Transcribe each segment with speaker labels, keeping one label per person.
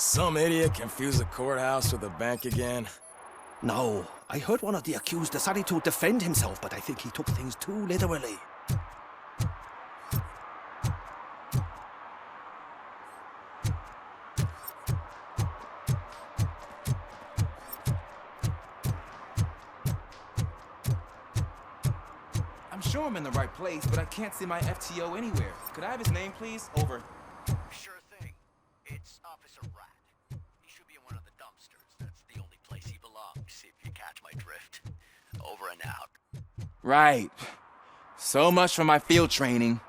Speaker 1: some idiot confuse a courthouse with a bank again?
Speaker 2: No, I heard one of the accused decided to defend himself, but I think he took things too literally.
Speaker 3: I'm sure I'm in the right place, but I can't see my FTO anywhere. Could I have his name, please? Over.
Speaker 4: Sure thing. It's Officer Rat. He should be in one of the dumpsters. That's the only place he belongs, if you catch my drift. Over and out.
Speaker 3: Right. So much for my field training.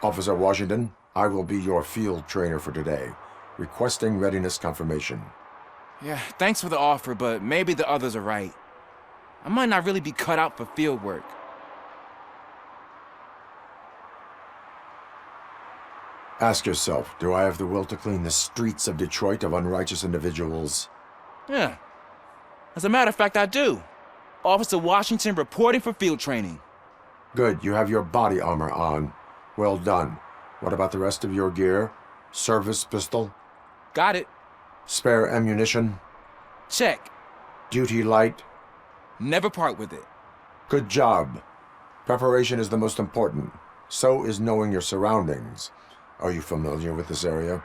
Speaker 5: Officer Washington, I will be your field trainer for today. Requesting readiness confirmation.
Speaker 3: Yeah, thanks for the offer, but maybe the others are right. I might not really be cut out for field work.
Speaker 5: Ask yourself, do I have the will to clean the streets of Detroit of unrighteous individuals?
Speaker 3: Yeah. As a matter of fact, I do. Officer Washington reporting for field training.
Speaker 5: Good, you have your body armor on. Well done. What about the rest of your gear? Service pistol?
Speaker 3: Got it.
Speaker 5: Spare ammunition?
Speaker 3: Check.
Speaker 5: Duty light?
Speaker 3: Never part with it.
Speaker 5: Good job. Preparation is the most important. So is knowing your surroundings. Are you familiar with this area?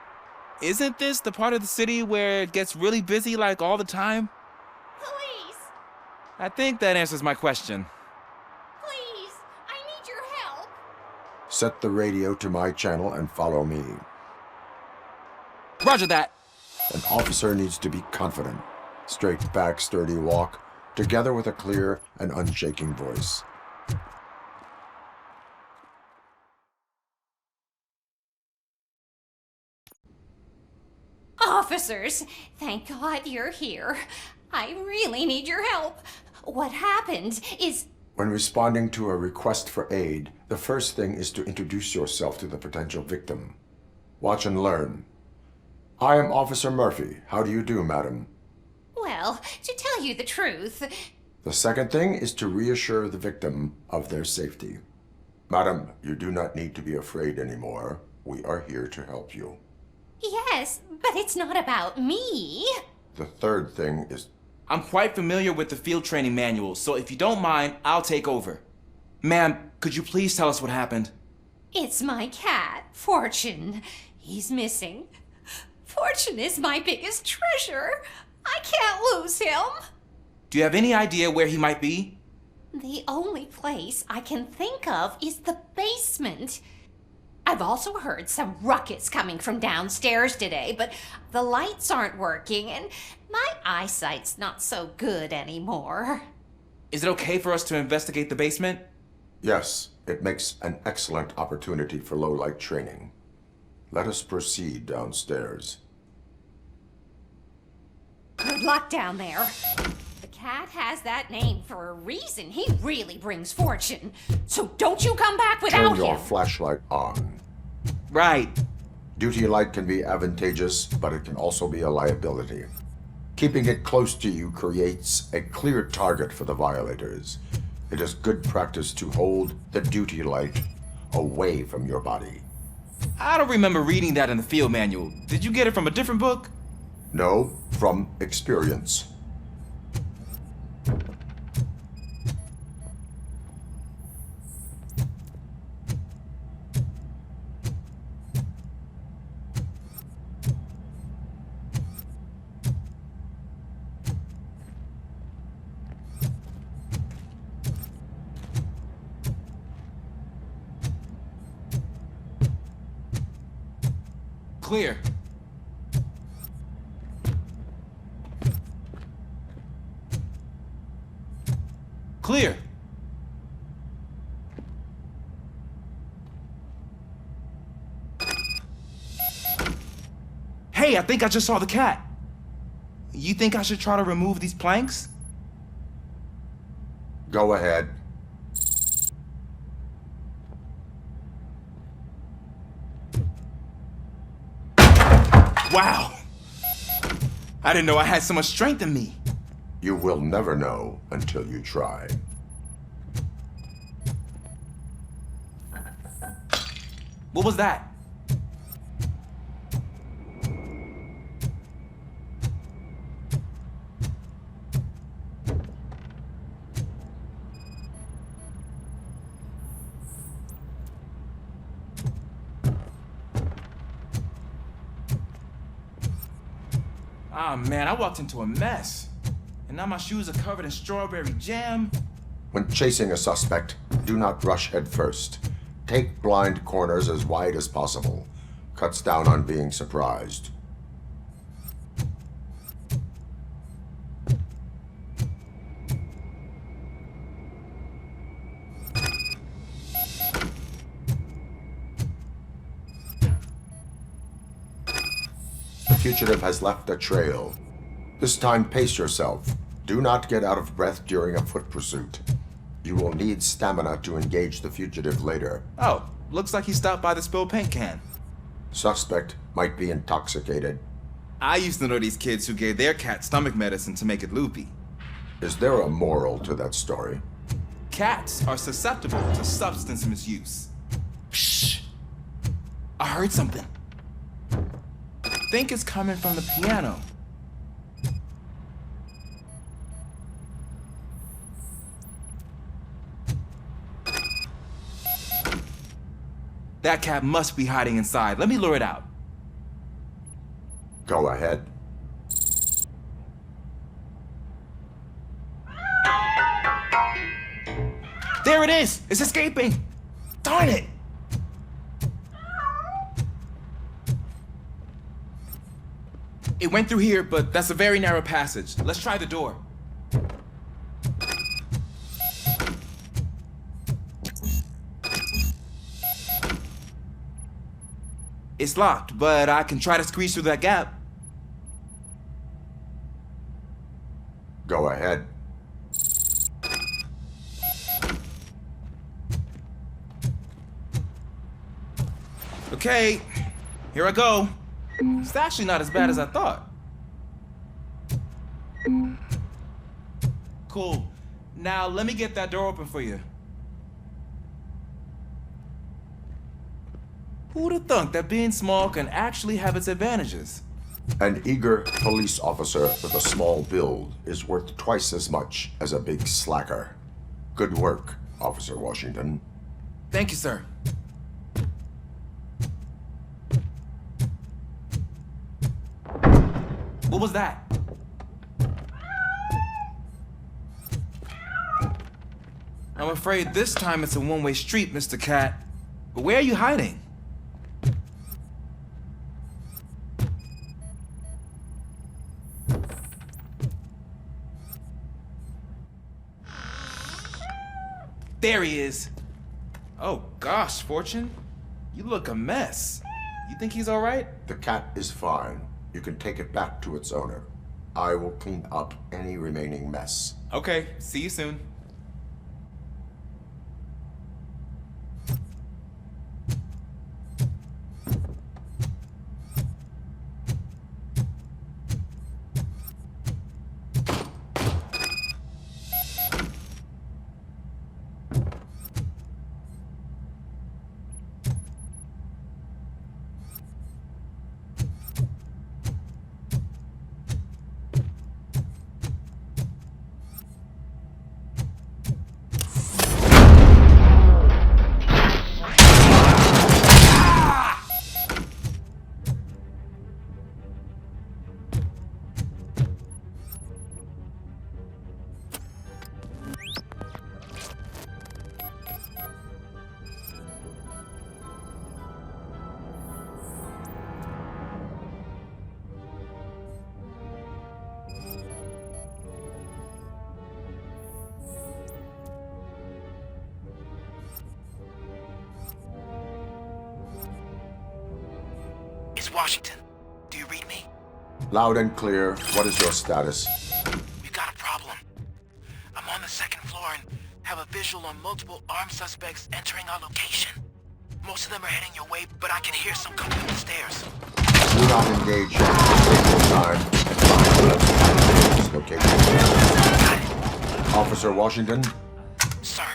Speaker 3: Isn't this the part of the city where it gets really busy like all the time?
Speaker 6: Police!
Speaker 3: I think that answers my question.
Speaker 6: Please! I need your help!
Speaker 5: Set the radio to my channel and follow me.
Speaker 3: Roger that.
Speaker 5: An officer needs to be confident. Straight back, sturdy walk, together with a clear and unshaking voice.
Speaker 6: Officers, thank God you're here. I really need your help. What happened is...
Speaker 5: When responding to a request for aid, the first thing is to introduce yourself to the potential victim. Watch and learn. I am Officer Murphy. How do you do, madam?
Speaker 6: Well, to tell you the truth...
Speaker 5: The second thing is to reassure the victim of their safety. Madam, you do not need to be afraid anymore. We are here to help you.
Speaker 6: Yes, but it's not about me.
Speaker 5: The third thing is...
Speaker 3: I'm quite familiar with the field training manual, so if you don't mind, I'll take over. Ma'am, could you please tell us what happened?
Speaker 6: It's my cat, Fortune. He's missing. Fortune is my biggest treasure. I can't lose him.
Speaker 3: Do you have any idea where he might be?
Speaker 6: The only place I can think of is the basement. I've also heard some ruckus coming from downstairs today, but the lights aren't working and my eyesight's not so good anymore.
Speaker 3: Is it okay for us to investigate the basement?
Speaker 5: Yes, it makes an excellent opportunity for low-light training. Let us proceed downstairs.
Speaker 6: Good luck down there. The cat has that name for a reason. He really brings fortune. So don't you come back without
Speaker 5: Turn your
Speaker 6: him.
Speaker 5: flashlight on.
Speaker 3: Right.
Speaker 5: Duty light can be advantageous, but it can also be a liability. Keeping it close to you creates a clear target for the violators. It is good practice to hold the duty light away from your body.
Speaker 3: I don't remember reading that in the field manual. Did you get it from a different book?
Speaker 5: No, from experience.
Speaker 3: Clear. Clear. Hey, I think I just saw the cat. You think I should try to remove these planks?
Speaker 5: Go ahead.
Speaker 3: Wow. I didn't know I had so much strength in me.
Speaker 5: You will never know until you try.
Speaker 3: What was that? Ah, man, I walked into a mess. And now my shoes are covered in strawberry jam.
Speaker 5: When chasing a suspect, do not rush head first. Take blind corners as wide as possible. Cuts down on being surprised. The fugitive has left a trail. This time, pace yourself. Do not get out of breath during a foot pursuit. You will need stamina to engage the fugitive later.
Speaker 3: Oh, looks like he stopped by the spilled paint can.
Speaker 5: Suspect might be intoxicated.
Speaker 3: I used to know these kids who gave their cat stomach medicine to make it loopy.
Speaker 5: Is there a moral to that story?
Speaker 3: Cats are susceptible to substance misuse. Shh! I heard something. I think it's coming from the piano. That cat must be hiding inside. Let me lure it out.
Speaker 5: Go ahead.
Speaker 3: There it is! It's escaping! Darn it! It went through here, but that's a very narrow passage. Let's try the door. It's locked, but I can try to squeeze through that gap.
Speaker 5: Go ahead.
Speaker 3: Okay, here I go. It's actually not as bad as I thought. Cool. Now let me get that door open for you. Who'd have thunk that being small can actually have its advantages?
Speaker 5: An eager police officer with a small build is worth twice as much as a big slacker. Good work, Officer Washington.
Speaker 3: Thank you, sir. What was that? I'm afraid this time it's a one-way street, Mr. Cat. But where are you hiding? There he is. Oh gosh, Fortune. You look a mess. You think he's all right?
Speaker 5: The cat is fine. You can take it back to its owner. I will clean up any remaining mess.
Speaker 3: Okay, see you soon.
Speaker 4: Washington, do you read me?
Speaker 5: Loud and clear. What is your status?
Speaker 4: We got a problem. I'm on the second floor and have a visual on multiple armed suspects entering our location. Most of them are heading your way, but I can hear some coming up the stairs.
Speaker 5: Do not engage. Take your time and find this location. Officer Washington?
Speaker 4: Sir.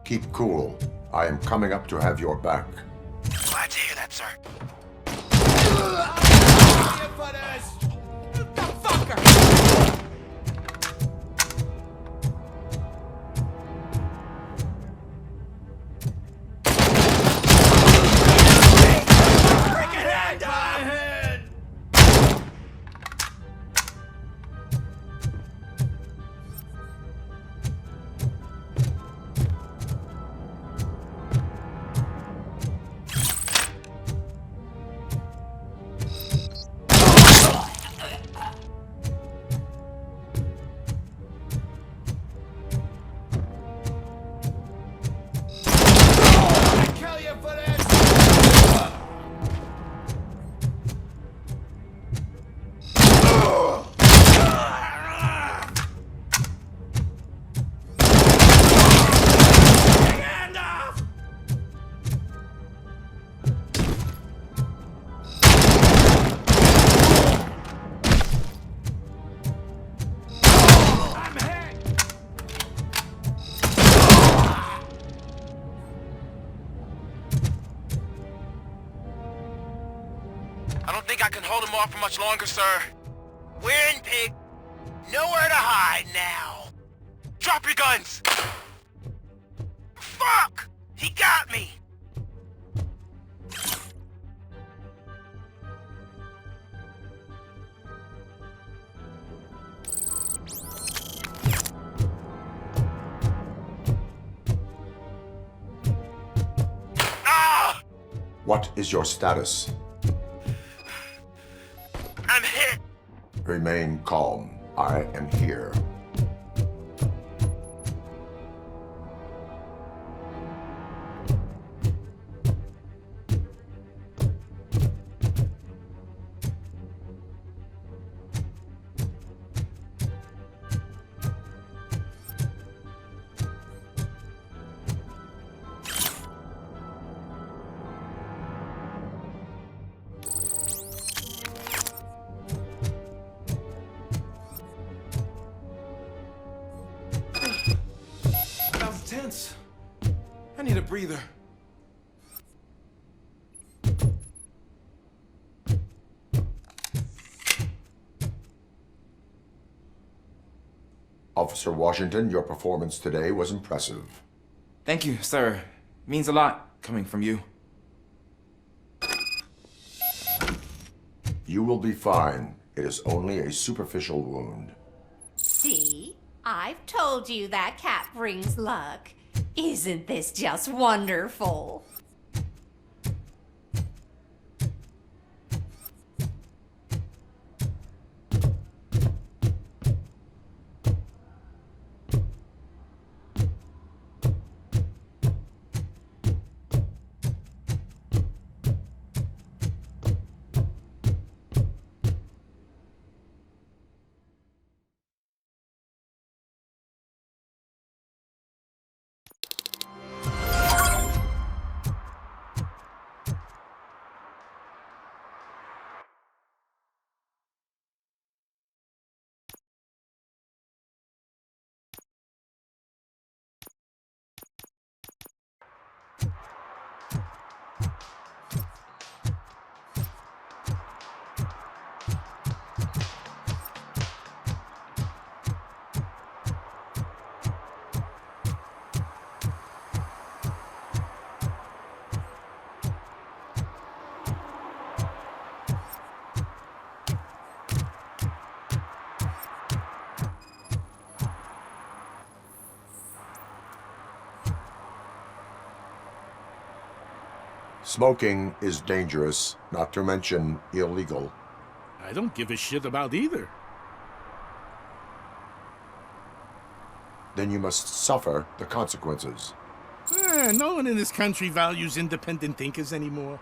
Speaker 5: Keep cool. I am coming up to have your back.
Speaker 4: Glad to I don't think I can hold him off for much longer, sir. We're in, pig. Nowhere to hide now. Drop your guns! Fuck! He got me! Ah!
Speaker 5: What is your status?
Speaker 4: I'm hit!
Speaker 5: Remain calm. I am here.
Speaker 3: Tense. I need a breather.
Speaker 5: Officer Washington, your performance today was impressive.
Speaker 3: Thank you, sir. Means a lot coming from you.
Speaker 5: You will be fine. It is only a superficial wound.
Speaker 6: See? I've told you that cat brings luck. Isn't this just wonderful?
Speaker 5: Smoking is dangerous, not to mention illegal.
Speaker 2: I don't give a shit about either.
Speaker 5: Then you must suffer the consequences.
Speaker 2: No one in this country values independent thinkers anymore.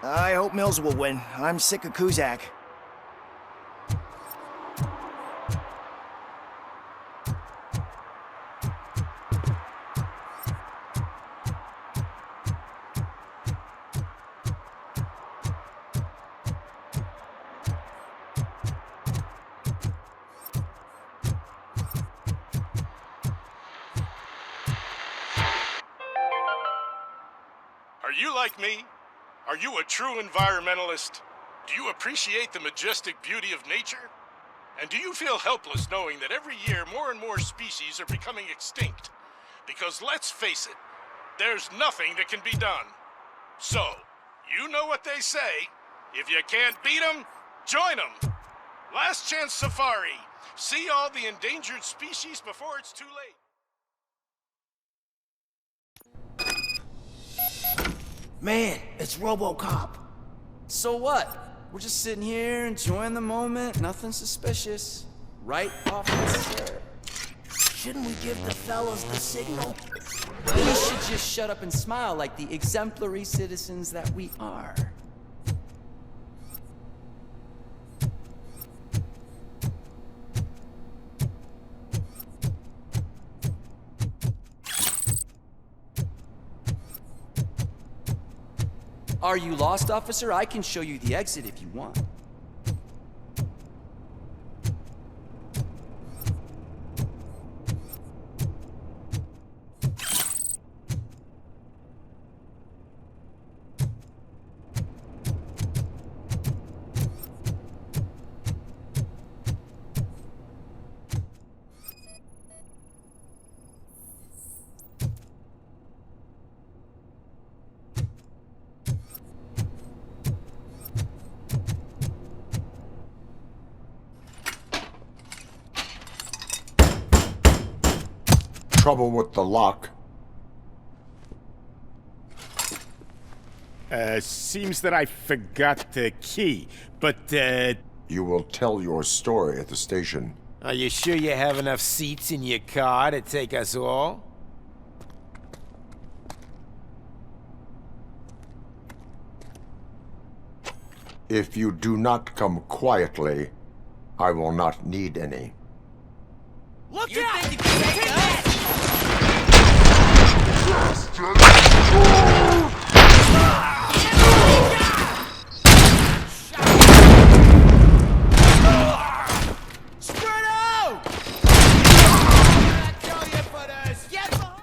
Speaker 7: I hope Mills will win. I'm sick of Kuzak.
Speaker 8: you like me? Are you a true environmentalist? Do you appreciate the majestic beauty of nature? And do you feel helpless knowing that every year more and more species are becoming extinct? Because let's face it, there's nothing that can be done. So, you know what they say. If you can't beat 'em, join 'em. Last chance safari. See all the endangered species before it's too late.
Speaker 7: Man, it's RoboCop.
Speaker 9: So what? We're just sitting here enjoying the moment, nothing suspicious. Right, officer?
Speaker 7: Shouldn't we give the fellas the signal?
Speaker 9: We should just shut up and smile like the exemplary citizens that we are. Are you lost, officer? I can show you the exit if you want.
Speaker 5: Trouble with the lock.
Speaker 8: Seems that I forgot the key, but,
Speaker 5: You will tell your story at the station.
Speaker 10: Are you sure you have enough seats in your car to take us all?
Speaker 5: If you do not come quietly, I will not need any.
Speaker 9: Look out! Think you can take that?
Speaker 10: Spread out! I tell you, butters, get behind!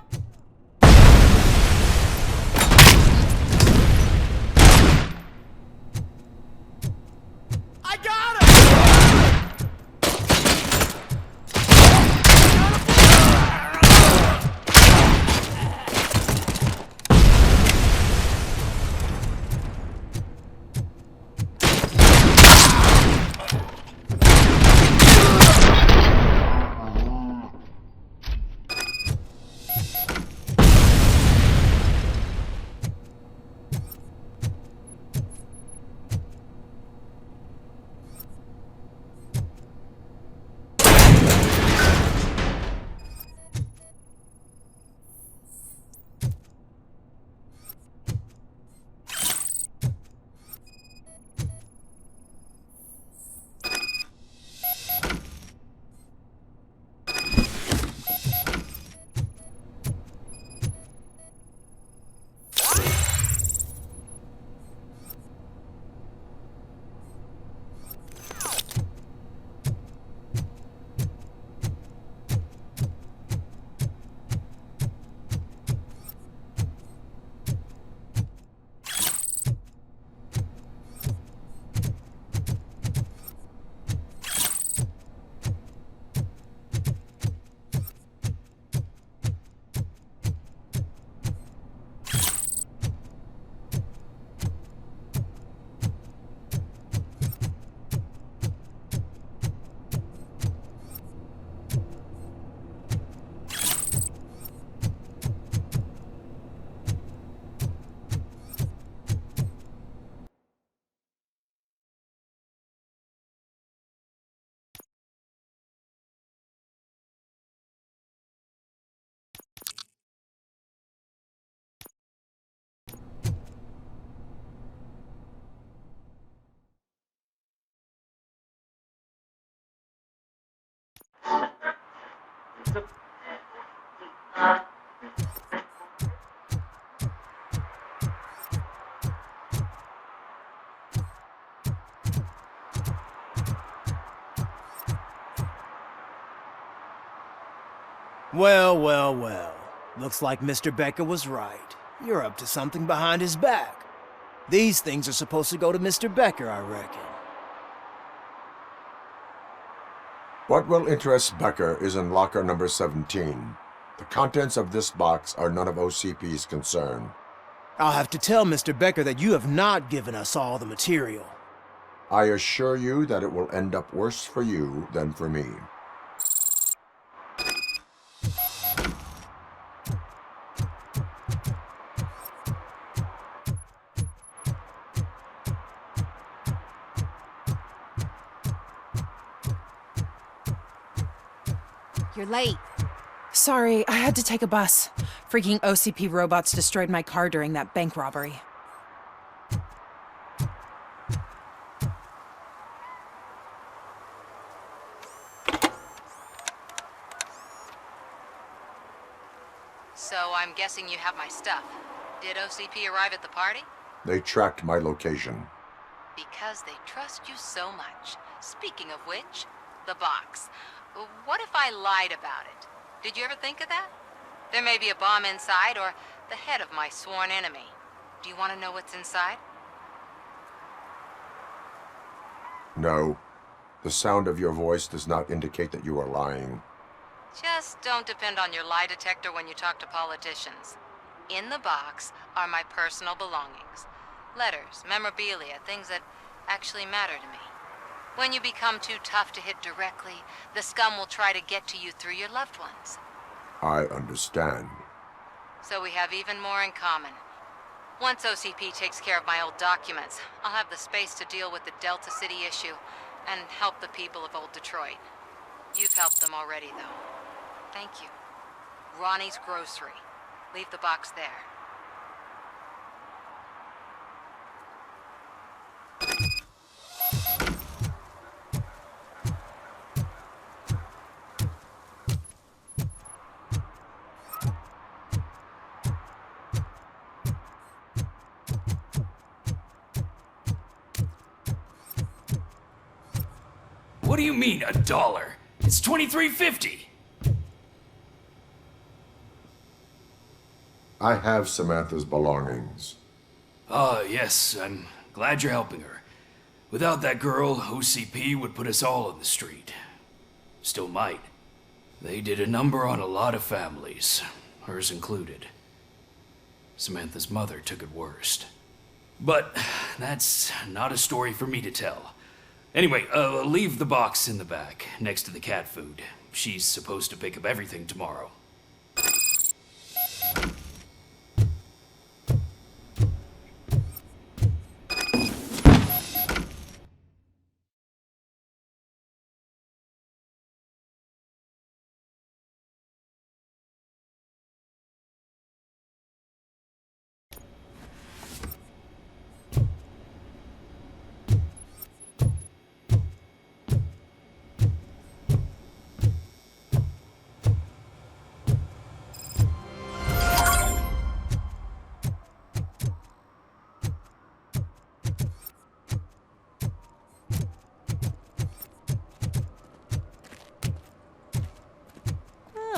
Speaker 10: I got him!
Speaker 7: Well, well, well. Looks like Mr. Becker was right. You're up to something behind his back. These things are supposed to go to Mr. Becker, I reckon.
Speaker 5: What will interest Becker is in locker number 17. The contents of this box are none of OCP's concern.
Speaker 7: I'll have to tell Mr. Becker that you have not given us all the material.
Speaker 5: I assure you that it will end up worse for you than for me.
Speaker 11: You're late. Sorry, I had to take a bus. Freaking OCP robots destroyed my car during that bank robbery.
Speaker 12: So I'm guessing you have my stuff. Did OCP arrive at the party?
Speaker 5: They tracked my location.
Speaker 12: Because they trust you so much. Speaking of which, the box. What if I lied about it? Did you ever think of that? There may be a bomb inside or the head of my sworn enemy. Do you want to know what's inside?
Speaker 5: No. The sound of your voice does not indicate that you are lying.
Speaker 12: Just don't depend on your lie detector when you talk to politicians. In the box are my personal belongings. Letters, memorabilia, things that actually matter to me. When you become too tough to hit directly, the scum will try to get to you through your loved ones.
Speaker 5: I understand.
Speaker 12: So we have even more in common. Once OCP takes care of my old documents, I'll have the space to deal with the Delta City issue and help the people of old Detroit. You've helped them already, though. Thank you. Ronnie's Grocery. Leave the box there.
Speaker 13: What do you mean, $1? It's $23.50.
Speaker 5: I have Samantha's belongings.
Speaker 13: Ah, yes, I'm glad you're helping her. Without that girl, OCP would put us all on the street. Still might. They did a number on a lot of families, hers included. Samantha's mother took it worst. But that's not a story for me to tell. Anyway, leave the box in the back, next to the cat food. She's supposed to pick up everything tomorrow.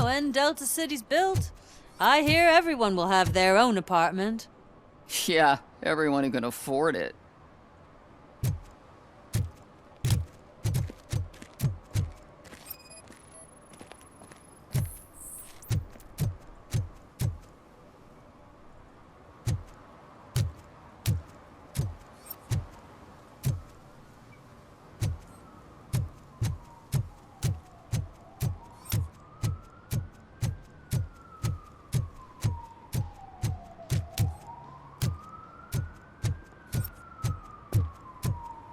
Speaker 14: When Delta City's built, I hear everyone will have their own apartment.
Speaker 15: Yeah, everyone who can afford it.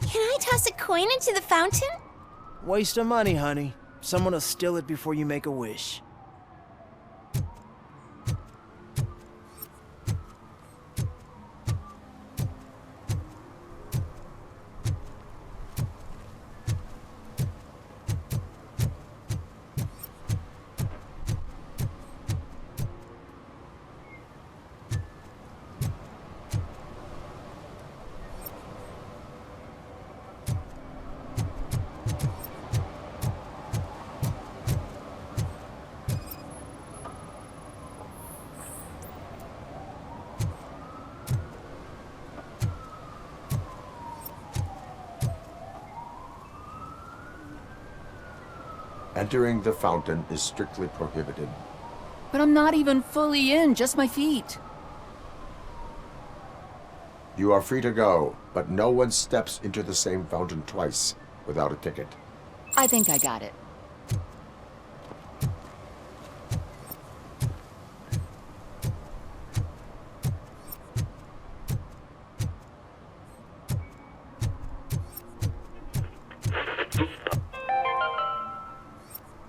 Speaker 16: Can I toss a coin into the fountain?
Speaker 7: Waste of money, honey. Someone will steal it before you make a wish.
Speaker 5: Entering the fountain is strictly prohibited.
Speaker 15: But I'm not even fully in, just my feet.
Speaker 5: You are free to go, but no one steps into the same fountain twice without a ticket.
Speaker 15: I think I got it.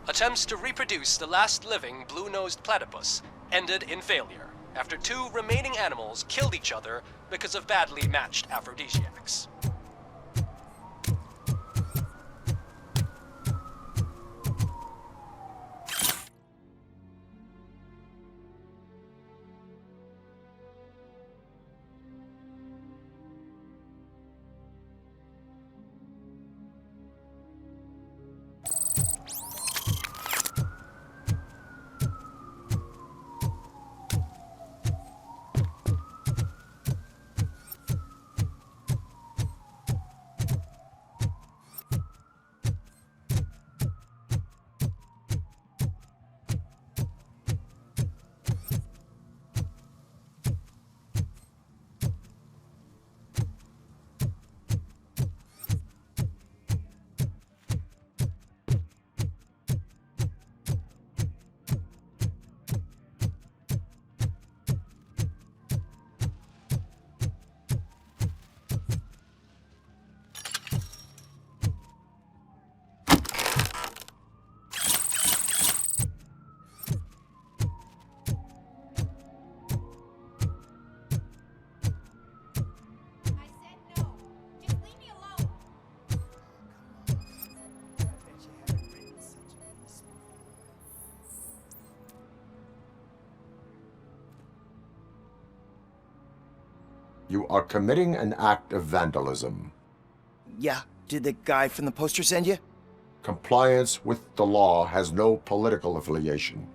Speaker 17: Attempts to reproduce the last living blue-nosed platypus ended in failure after 2 remaining animals killed each other because of badly matched aphrodisiacs.
Speaker 5: You are committing an act of vandalism.
Speaker 7: Yeah, did the guy from the poster send you?
Speaker 5: Compliance with the law has no political affiliation.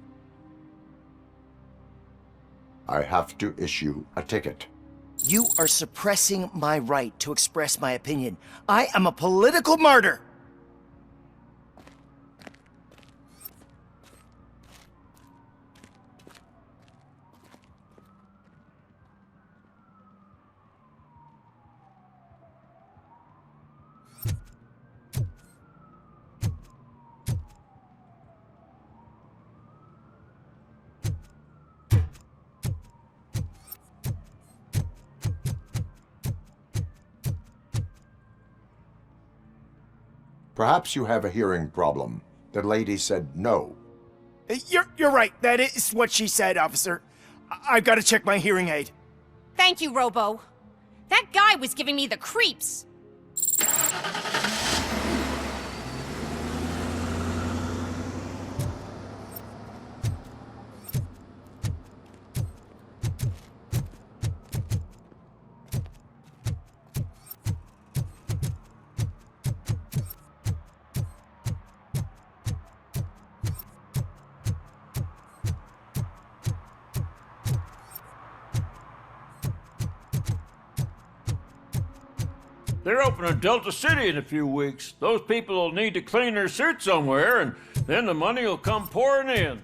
Speaker 5: I have to issue a ticket.
Speaker 7: You are suppressing my right to express my opinion. I am a political martyr!
Speaker 5: Perhaps you have a hearing problem. The lady said no.
Speaker 7: You're right. That is what she said, officer. I've got to check my hearing aid.
Speaker 6: Thank you, Robo. That guy was giving me the creeps.
Speaker 18: They're opening Delta City in a few weeks. Those people will need to clean their suits somewhere, and then the money will come pouring in.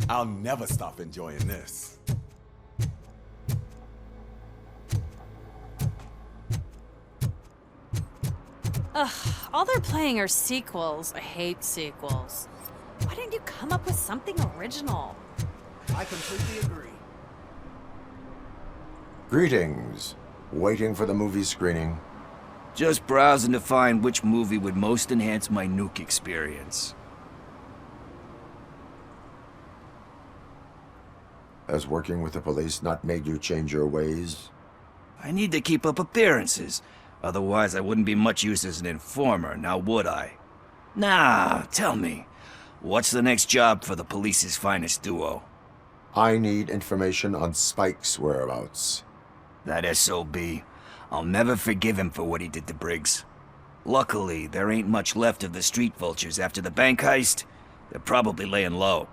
Speaker 1: I'll never stop enjoying this.
Speaker 14: Ugh, all they're playing are sequels. I hate sequels. Why didn't you come up with something original?
Speaker 2: I completely agree.
Speaker 5: Greetings. Waiting for the movie screening.
Speaker 19: Just browsing to find which movie would most enhance my nuke experience.
Speaker 5: Has working with the police not made you change your ways?
Speaker 19: I need to keep up appearances. Otherwise, I wouldn't be much use as an informer, now would I? Nah, tell me. What's the next job for the police's finest duo?
Speaker 5: I need information on Spike's whereabouts.
Speaker 19: That SOB. I'll never forgive him for what he did to Briggs. Luckily, there ain't much left of the street vultures after the bank heist. They're probably laying low.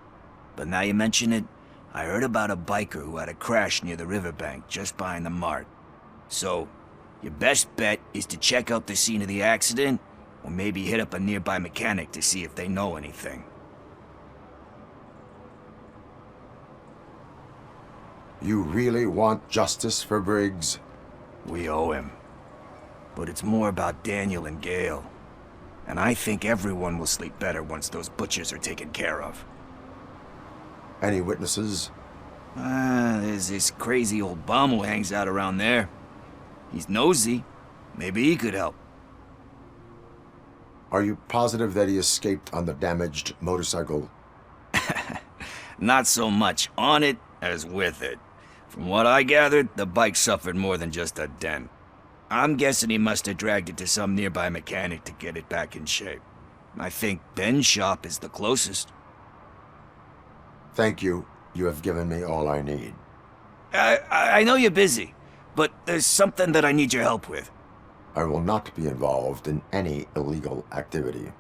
Speaker 19: But now you mention it, I heard about a biker who had a crash near the riverbank just behind the mart. So, your best bet is to check out the scene of the accident, Or maybe hit up a nearby mechanic to see if they know anything.
Speaker 5: You really want justice for Briggs?
Speaker 19: We owe him. But it's more about Daniel and Gale. And I think everyone will sleep better once those butchers are taken care of.
Speaker 5: Any witnesses?
Speaker 19: There's this crazy old bum who hangs out around there. He's nosy. Maybe he could help.
Speaker 5: Are you positive that he escaped on the damaged motorcycle?
Speaker 19: Not so much on it as with it. From what I gathered, the bike suffered more than just a dent. I'm guessing he must have dragged it to some nearby mechanic to get it back in shape. I think Ben's shop is the closest.
Speaker 5: Thank you. You have given me all I need.
Speaker 19: I know you're busy, but there's something that I need your help with.
Speaker 5: I will not be involved in any illegal activity.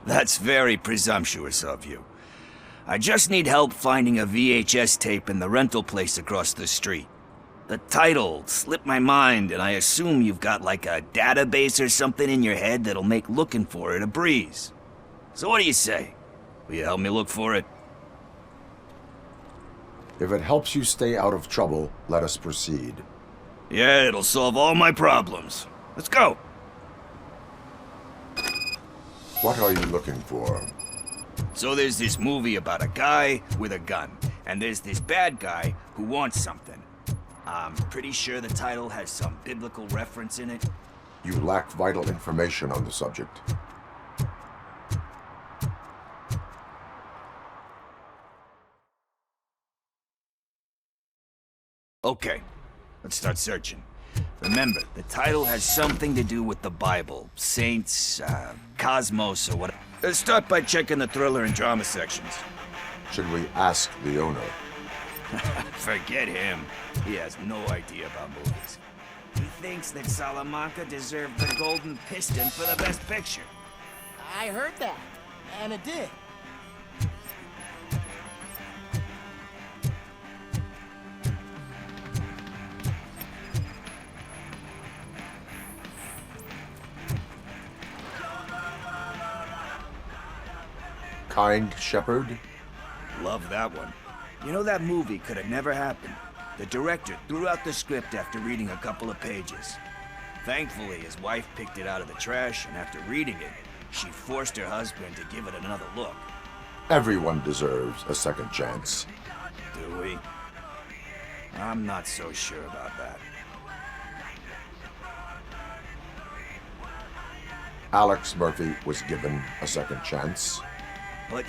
Speaker 19: That's very presumptuous of you. I just need help finding a VHS tape in the rental place across the street. The title slipped my mind, and I assume you've got like a database or something in your head that'll make looking for it a breeze. So what do you say? Will you help me look for it?
Speaker 5: If it helps you stay out of trouble, let us proceed.
Speaker 19: Yeah, it'll solve all my problems. Let's go.
Speaker 5: What are you looking for?
Speaker 19: So there's this movie about a guy with a gun, and there's this bad guy who wants something. I'm pretty sure the title has some biblical reference in it.
Speaker 5: You lack vital information on the subject.
Speaker 19: Okay, let's start searching. Remember, the title has something to do with the Bible, saints, cosmos, or whatever. Let's start by checking the thriller and drama sections.
Speaker 5: Should we ask the owner?
Speaker 19: Forget him. He has no idea about movies. He thinks that Salamanca deserved the Golden Piston for the Best Picture.
Speaker 15: I heard that, and it did.
Speaker 5: Kind Shepherd?
Speaker 19: Love that one. You know, that movie could have never happened. The director threw out the script after reading a couple of pages. Thankfully, his wife picked it out of the trash, and after reading it, she forced her husband to give it another look.
Speaker 5: Everyone deserves a second chance.
Speaker 19: Do we? I'm not so sure about that.
Speaker 5: Alex Murphy was given a second chance.
Speaker 19: But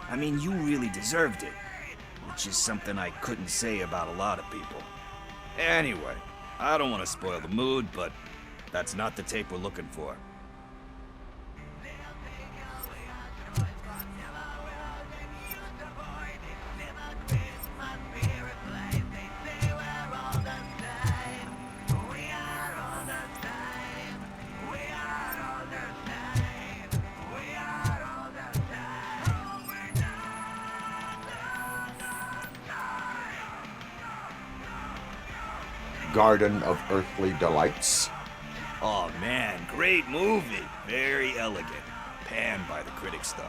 Speaker 19: I mean, you really deserved it. Which is something I couldn't say about a lot of people. Anyway, I don't want to spoil the mood, but that's not the tape we're looking for.
Speaker 5: Garden of Earthly Delights.
Speaker 19: Oh man, great movie. Very elegant. Panned by the critics though.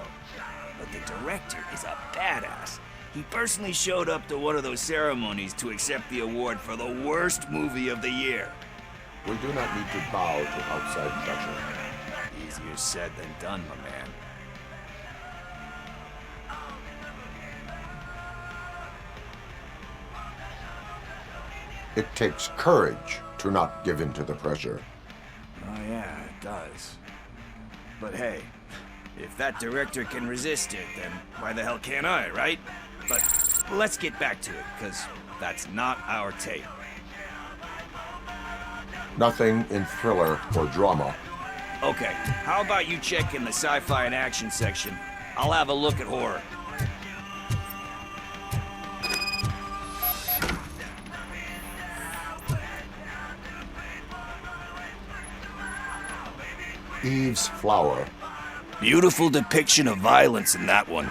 Speaker 19: But the director is a badass. He personally showed up to one of those ceremonies to accept the award for the worst movie of the year.
Speaker 5: We do not need to bow to outside pressure.
Speaker 19: Easier said than done, my man.
Speaker 5: It takes courage to not give in to the pressure.
Speaker 19: Oh yeah, it does. But hey, if that director can resist it, then why the hell can't I, right? But let's get back to it, because that's not our tape.
Speaker 5: Nothing in thriller or drama.
Speaker 19: Okay, how about you check in the sci-fi and action section? I'll have a look at horror.
Speaker 5: Eve's Flower.
Speaker 19: Beautiful depiction of violence in that one.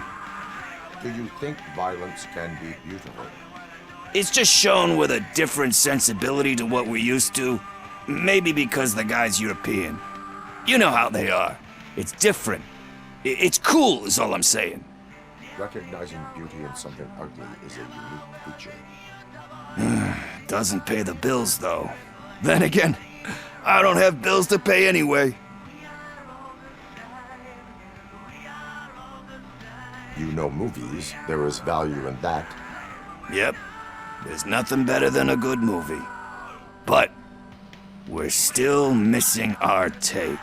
Speaker 5: Do you think violence can be beautiful?
Speaker 19: It's just shown with a different sensibility to what we're used to. Maybe because the guy's European. You know how they are. It's different. It's cool, is all I'm saying.
Speaker 5: Recognizing beauty in something ugly is a unique feature.
Speaker 19: Doesn't pay the bills, though. Then again, I don't have bills to pay anyway.
Speaker 5: You know movies. There is value in that.
Speaker 19: Yep. There's nothing better than a good movie. But we're still missing our tape.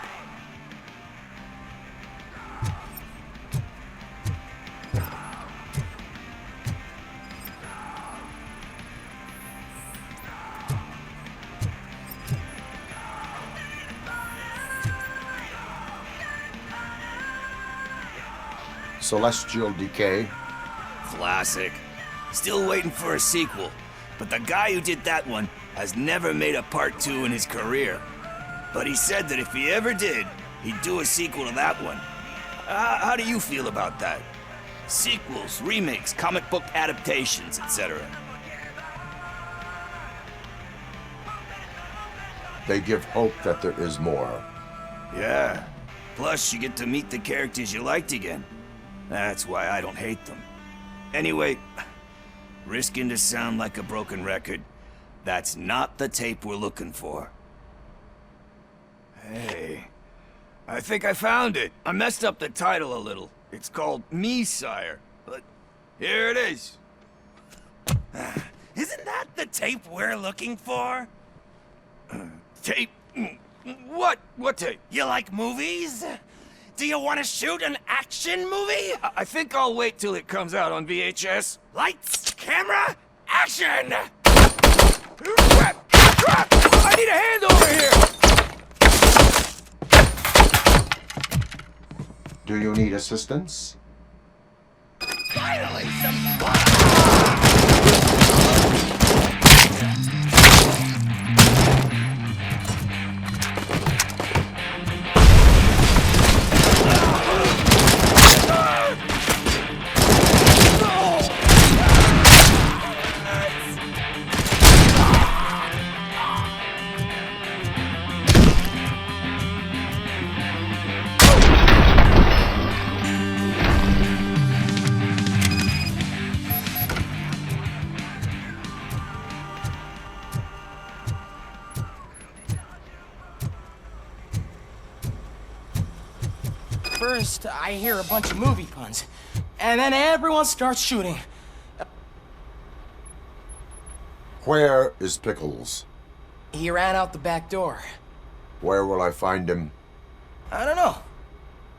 Speaker 5: Celestial Decay.
Speaker 19: Classic. Still waiting for a sequel, but the guy who did that one has never made a part 2 in his career. But he said that if he ever did, he'd do a sequel to that one. How do you feel about that? Sequels, remakes, comic book adaptations, etc.
Speaker 5: They give hope that there is more.
Speaker 19: Yeah. Plus, you get to meet the characters you liked again. That's why I don't hate them. Anyway, risking to sound like a broken record, that's not the tape we're looking for. Hey, I think I found it. I messed up the title a little. It's called Me, Sire, but here it is. Isn't that the tape we're looking for? Tape? What? What tape? You like movies? Do you want to shoot an action movie? I think I'll wait till it comes out on VHS. Lights, camera, action! Crap! Crap! I need a hand over here!
Speaker 5: Do you need assistance?
Speaker 19: Finally, some
Speaker 20: First, I hear a bunch of movie puns, and then everyone starts shooting.
Speaker 5: Where is Pickles?
Speaker 20: He ran out the back door.
Speaker 5: Where will I find him?
Speaker 20: I don't know.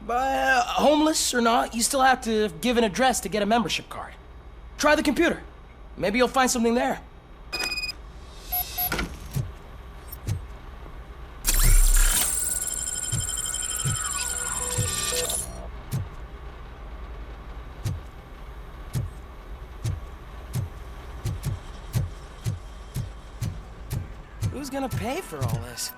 Speaker 20: But homeless or not, you still have to give an address to get a membership card. Try the computer. Maybe you'll find something there. Who's gonna pay for all this?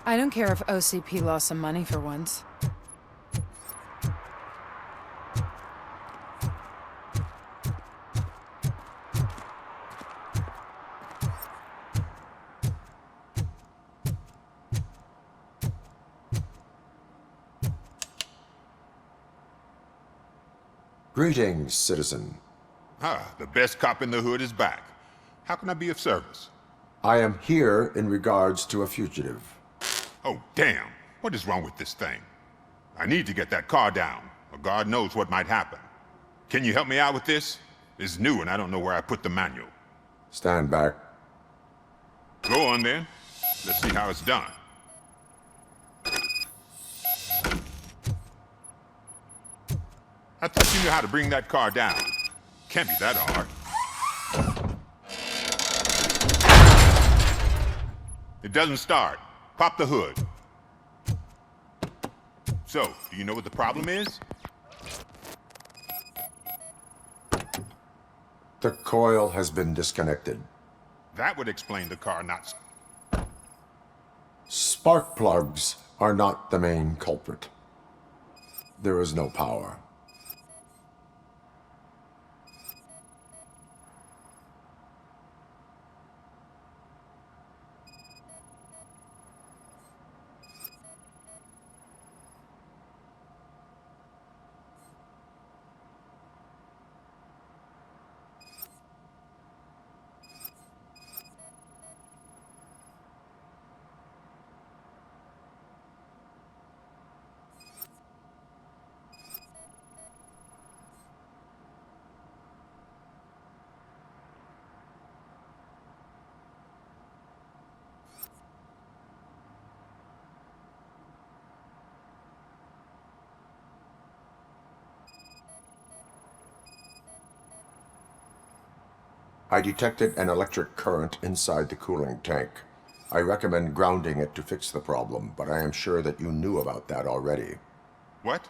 Speaker 11: I don't care if OCP lost some money for once.
Speaker 5: Greetings, citizen.
Speaker 21: Ah, the best cop in the hood is back. How can I be of service?
Speaker 5: I am here in regards to a fugitive.
Speaker 21: Oh, damn. What is wrong with this thing? I need to get that car down, or God knows what might happen. Can you help me out with this? It's new and I don't know where I put the manual.
Speaker 5: Stand back.
Speaker 21: Go on then. Let's see how it's done. I thought you knew how to bring that car down. Can't be that hard. It doesn't start. Pop the hood. So, do you know what the problem is?
Speaker 5: The coil has been disconnected.
Speaker 21: That would explain the car not...
Speaker 5: Spark plugs are not the main culprit. There is no power. I detected an electric current inside the cooling tank. I recommend grounding it to fix the problem, but I am sure that you knew about that already.
Speaker 21: What?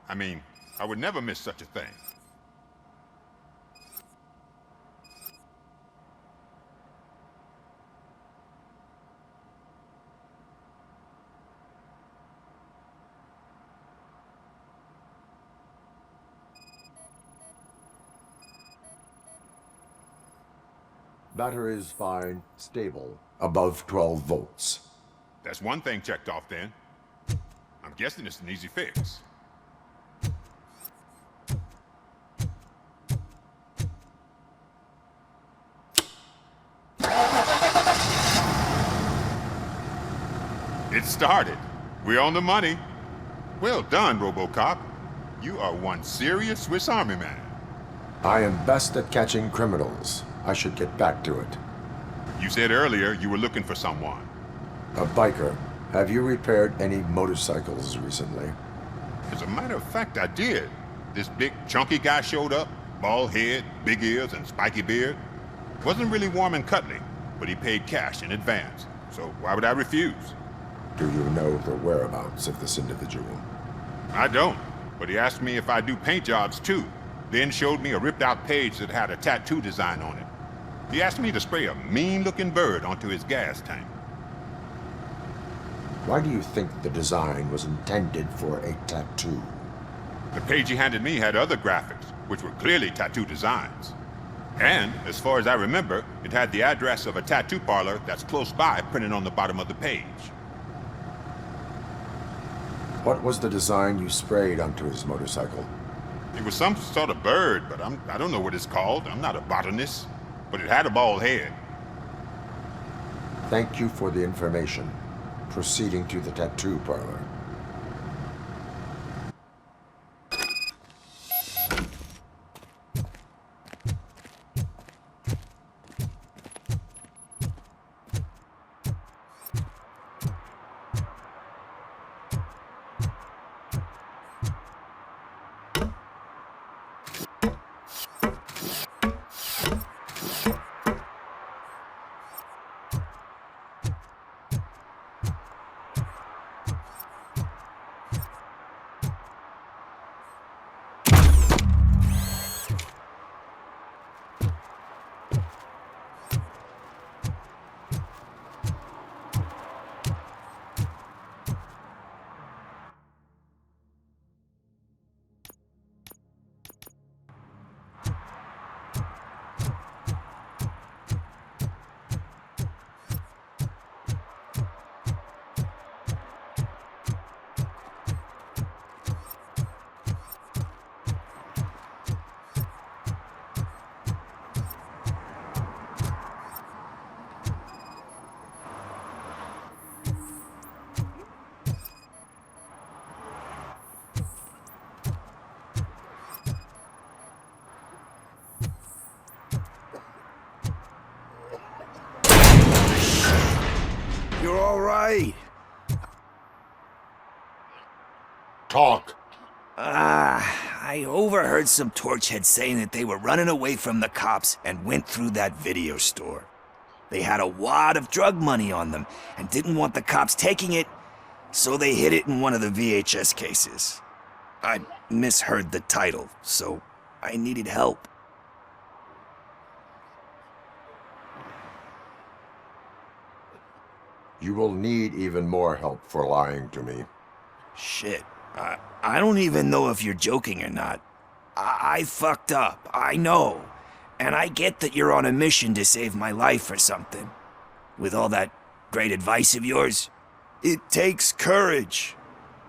Speaker 21: I mean, I would never miss such a thing.
Speaker 5: Battery is fine, stable, above 12 volts.
Speaker 21: That's one thing checked off then. I'm guessing it's an easy fix. It started. We're on the money. Well done, RoboCop. You are one serious Swiss Army man.
Speaker 5: I am best at catching criminals. I should get back to it.
Speaker 21: You said earlier you were looking for someone.
Speaker 5: A biker. Have you repaired any motorcycles recently?
Speaker 21: As a matter of fact, I did. This big, chunky guy showed up. Bald head, big ears, and spiky beard. Wasn't really warm and cuddly, but he paid cash in advance. So why would I refuse?
Speaker 5: Do you know the whereabouts of this individual?
Speaker 21: I don't, but he asked me if I do paint jobs too. Then showed me a ripped-out page that had a tattoo design on it. He asked me to spray a mean-looking bird onto his gas tank.
Speaker 5: Why do you think the design was intended for a tattoo?
Speaker 21: The page he handed me had other graphics, which were clearly tattoo designs. And, as far as I remember, it had the address of a tattoo parlor that's close by printed on the bottom of the page.
Speaker 5: What was the design you sprayed onto his motorcycle?
Speaker 21: It was some sort of bird, but I don't know what it's called. I'm not a botanist. But it had a bald head.
Speaker 5: Thank you for the information. Proceeding to the tattoo parlor.
Speaker 19: all right.
Speaker 5: Talk.
Speaker 19: I overheard some torchheads saying that they were running away from the cops and went through that video store. They had a wad of drug money on them and didn't want the cops taking it, so they hid it in one of the VHS cases. I misheard the title, so I needed help.
Speaker 5: You will need even more help for lying to me.
Speaker 19: Shit. I don't even know if you're joking or not. I fucked up, I know. And I get that you're on a mission to save my life or something. With all that great advice of yours, it takes courage.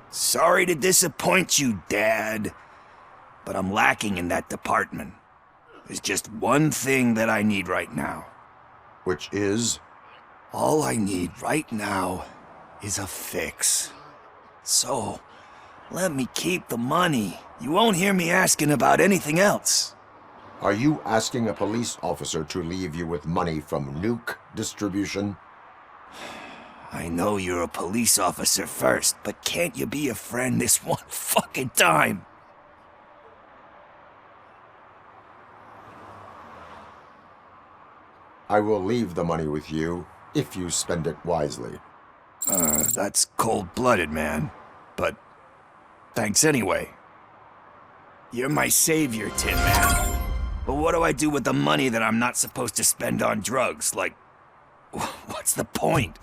Speaker 19: Sorry to disappoint you, Dad. But I'm lacking in that department. There's just one thing that I need right now.
Speaker 5: Which is?
Speaker 19: All I need right now is a fix. So, let me keep the money. You won't hear me asking about anything else.
Speaker 5: Are you asking a police officer to leave you with money from nuke distribution?
Speaker 19: I know you're a police officer first, but can't you be a friend this one fucking time?
Speaker 5: I will leave the money with you if you spend it wisely.
Speaker 19: That's cold-blooded, man. But thanks anyway. You're my savior, Tin Man. But what do I do with the money that I'm not supposed to spend on drugs? Like, what's the point?